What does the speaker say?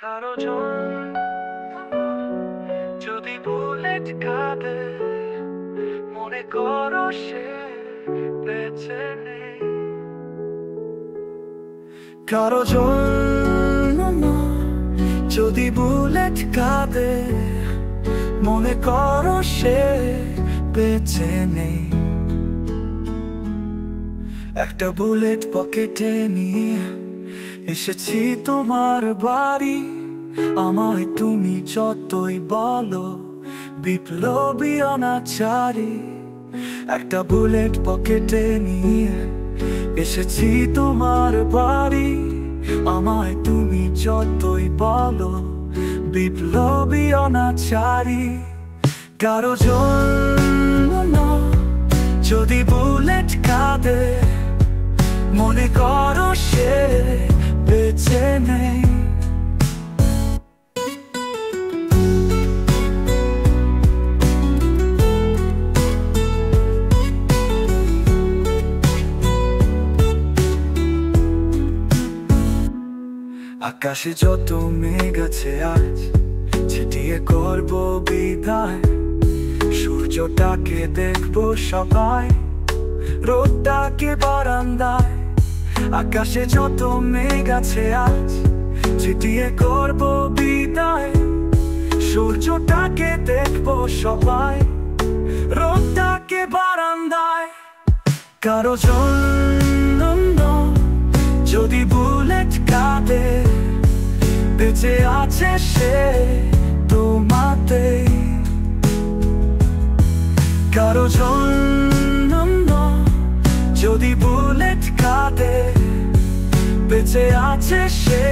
কারো জন যদি বুলেট কাঁদে, মনে করো সে বেঁচে নেই। কারো জন যদি বুলেট কাঁদে, মনে করো সে বেঁচে নেই। একটা বুলেট পকেটে নিয়ে এসেছি তোমার বাড়ি। আমায় তুমি যতই বলো বিপ্লবী অনাচারী। একটা বুলেট পকেটে নিয়ে এসেছি তোমার বাড়ি। আমায় তুমি যতই বলো বিপ্লবী অনাচারী। কারো জন্য যদি বুলেট কাঁদে, মনে করো সে বেঁচে নেই। আকাশে যত মেঘ আছে আজ ছিটিয়ে করব বিদায়। সূর্যটাকে দেখবো সবাই, রোদটাকে বারান্দায়। আকাশে যত মেঘ আছে আজ ছিটিয়ে করব বিদায়। সূর্যটাকে দেখবো সবাই, রোদটাকে বারান্দায়। কারো জন্য যদি বুলেট কাঁদে, বেঁচে আছে সে তোমাতেই। কারো জন্য যদি বুলেট কাঁদে, বেঁচে আছে সে